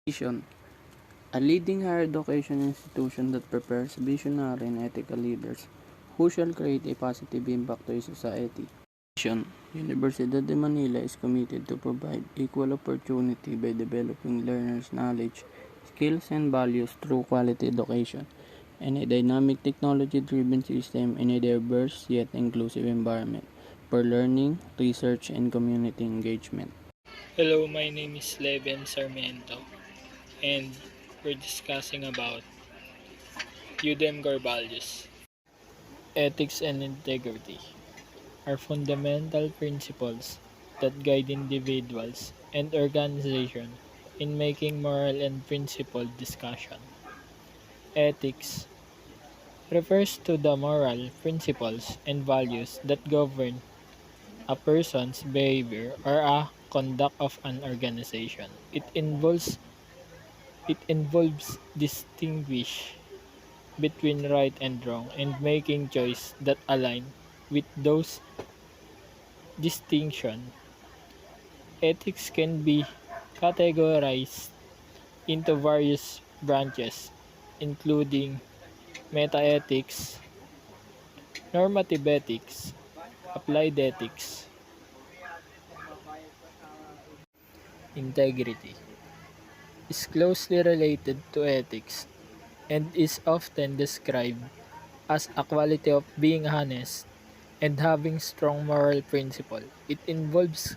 Education, a leading higher education institution that prepares visionary and ethical leaders who shall create a positive impact to society. Education, Universidad de Manila is committed to provide equal opportunity by developing learners' knowledge, skills, and values through quality education and a dynamic technology-driven system in a diverse yet inclusive environment for learning, research, and community engagement. Hello, my name is Leven Sarmiento, and we're discussing about UDEM core values. Ethics and integrity are fundamental principles that guide individuals and organizations in making moral and principled discussion. Ethics refers to the moral principles and values that govern a person's behavior or a conduct of an organization. It involves distinguish between right and wrong and making choices that align with those distinctions. Ethics can be categorized into various branches, including metaethics, normative ethics, applied ethics. Integrity is closely related to ethics and is often described as a quality of being honest and having strong moral principle. It involves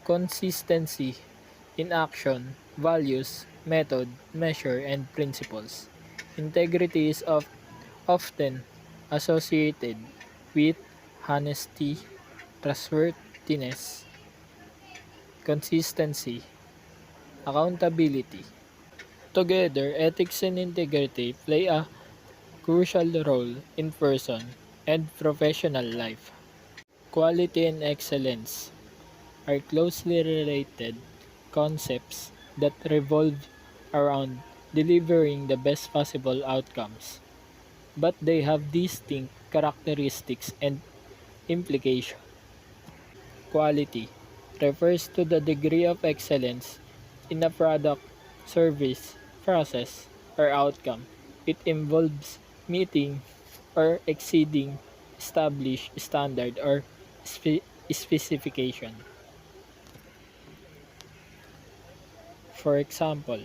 consistency in action, values, method, measure, and principles. Integrity is often associated with honesty, trustworthiness, consistency, accountability. Together, ethics and integrity play a crucial role in person and professional life. Quality and excellence are closely related concepts that revolve around delivering the best possible outcomes, but they have distinct characteristics and implications. Quality refers to the degree of excellence in a product, service, process, or outcome. It involves meeting or exceeding established standard or specification. For example,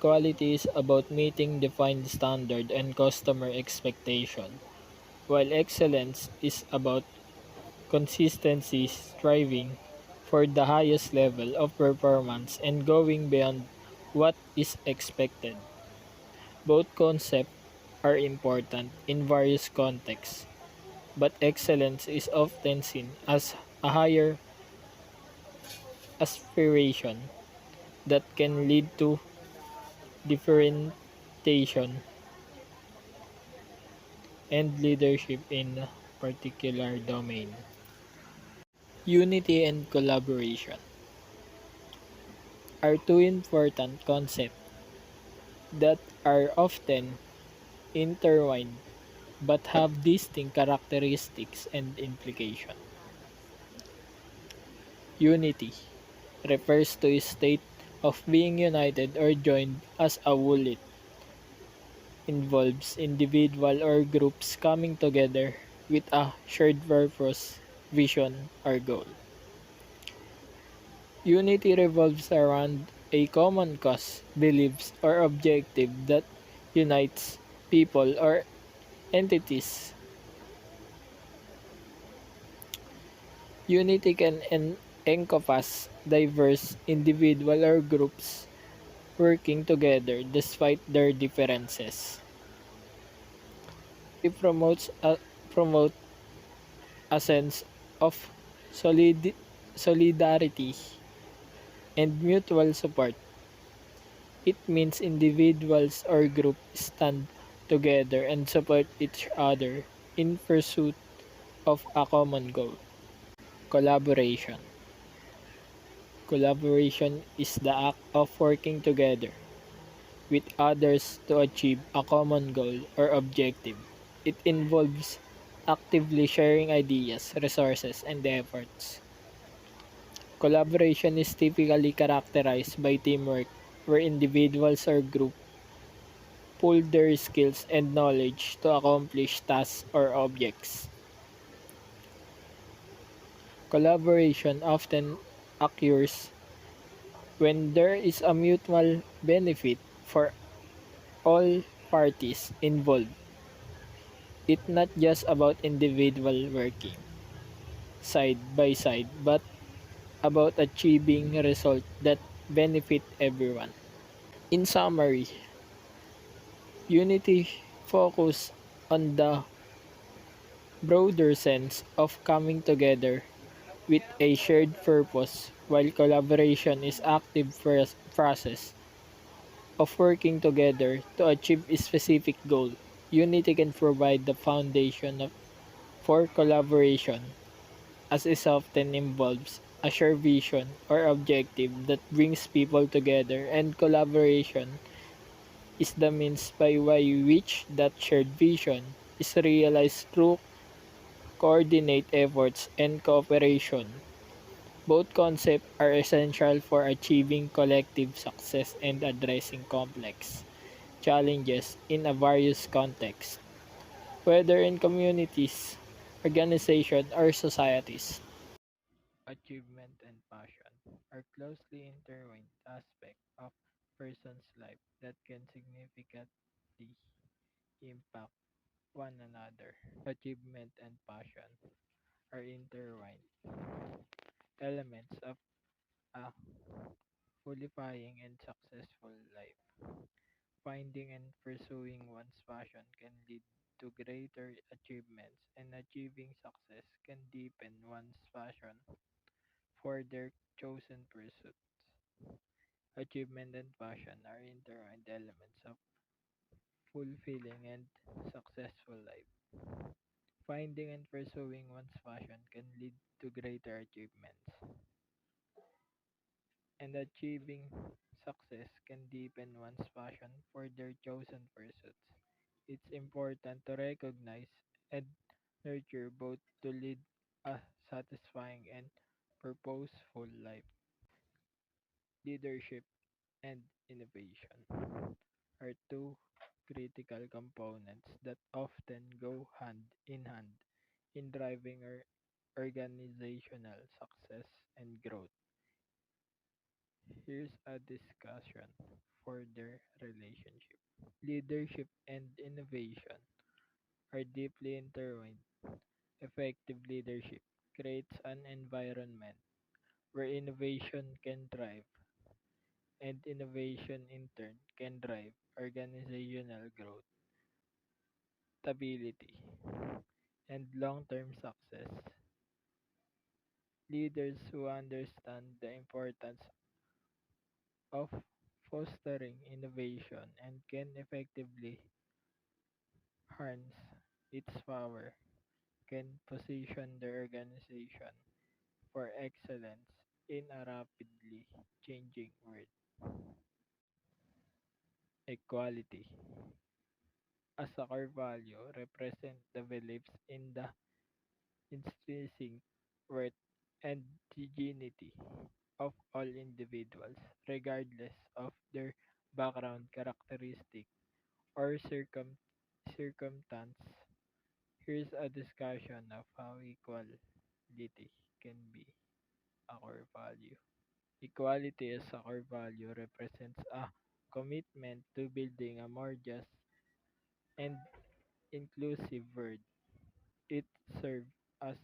quality is about meeting defined standard and customer expectation, while excellence is about consistency, striving for the highest level of performance and going beyond what is expected. Both concepts are important in various contexts, but excellence is often seen as a higher aspiration that can lead to differentiation and leadership in a particular domain. Unity and collaboration are two important concepts that are often intertwined but have distinct characteristics and implications. Unity refers to a state of being united or joined as a whole. It involves individual or groups coming together with a shared purpose, vision, or goal. Unity revolves around a common cause, beliefs, or objective that unites people or entities. Unity can encompass diverse individuals or groups working together despite their differences. It promote a sense of solidarity and mutual support. It means individuals or groups stand together and support each other in pursuit of a common goal. Collaboration. Collaboration is the act of working together with others to achieve a common goal or objective. It involves actively sharing ideas, resources, and efforts. Collaboration is typically characterized by teamwork where individuals or groups pool their skills and knowledge to accomplish tasks or objects. Collaboration often occurs when there is a mutual benefit for all parties involved. It's not just about individual working side by side, but about achieving results that benefit everyone. In summary, unity focus on the broader sense of coming together with a shared purpose, while collaboration is active process of working together to achieve a specific goal. Unity can provide the foundation for collaboration, as it often involves a shared vision or objective that brings people together, and collaboration is the means by which that shared vision is realized through coordinate efforts and cooperation. Both concepts are essential for achieving collective success and addressing complex challenges in a various contexts, whether in communities, organizations, or societies. Achievement and passion are closely intertwined aspects of person's life that can significantly impact one another. Achievement and passion are intertwined elements of a fulfilling and successful life. Finding and pursuing one's passion can lead to greater achievements, and achieving success can deepen one's passion for their chosen pursuits. Achievement and passion are intertwined elements of fulfilling and successful life. Finding and pursuing one's passion can lead to greater achievements, and achieving success can deepen one's passion for their chosen pursuits. It's important to recognize and nurture both to lead a satisfying and purposeful life. Leadership and innovation are two critical components that often go hand in hand in driving our organizational success and growth. Here's a discussion for their relationship. Leadership and innovation are deeply intertwined. Effective leadership creates an environment where innovation can thrive, and innovation in turn can drive organizational growth, stability, and long term success. Leaders who understand the importance of fostering innovation and can effectively harness its power can position the organization for excellence in a rapidly changing world. Equality as a core value represent the beliefs in the intrinsic worth and dignity of all individuals, regardless of their background, characteristic, or circumstance. Here's a discussion of how equality can be a core value. Equality as a core value represents a commitment to building a more just and inclusive world. It serves as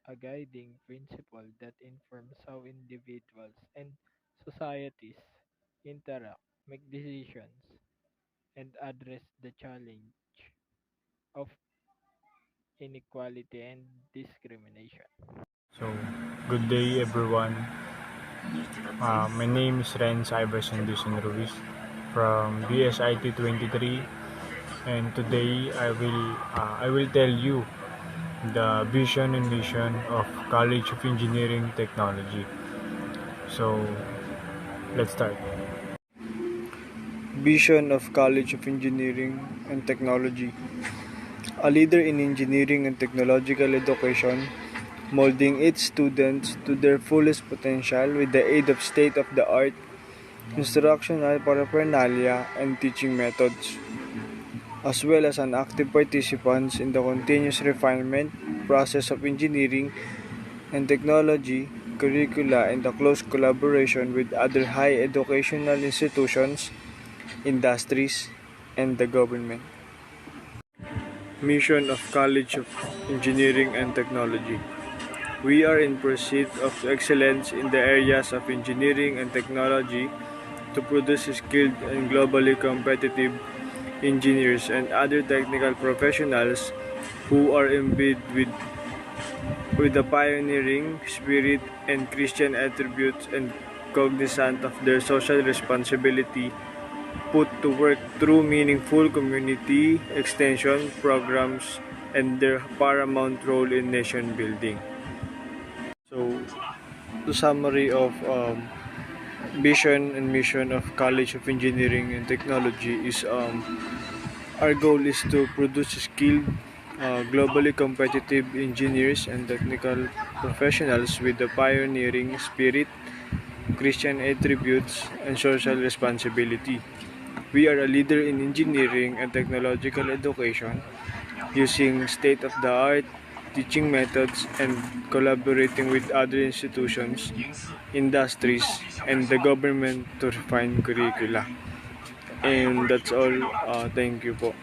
a guiding principle that informs how individuals and societies interact, make decisions, and address the challenge of inequality and discrimination. So, good day everyone. My name is Renz Iverson Dusan Ruiz from BSIT 23, and today I will tell you the vision and mission of College of Engineering Technology. So, let's start. Vision of College of Engineering and Technology. A leader in engineering and technological education, molding its students to their fullest potential with the aid of state-of-the-art instructional paraphernalia, and teaching methods, as well as an active participants in the continuous refinement process of engineering and technology curricula in the close collaboration with other higher educational institutions, industries, and the government. Mission of College of Engineering and Technology. We are in pursuit of excellence in the areas of engineering and technology to produce skilled and globally competitive engineers and other technical professionals who are imbued with the pioneering spirit and Christian attributes and cognizant of their social responsibility put to work through meaningful community extension programs and their paramount role in nation building. So, the summary of vision and mission of College of Engineering and Technology is our goal is to produce skilled, globally competitive engineers and technical professionals with the pioneering spirit, Christian attributes, and social responsibility. We are a leader in engineering and technological education using state-of-the-art teaching methods and collaborating with other institutions, industries, and the government to refine curricula. And that's all. Thank you po.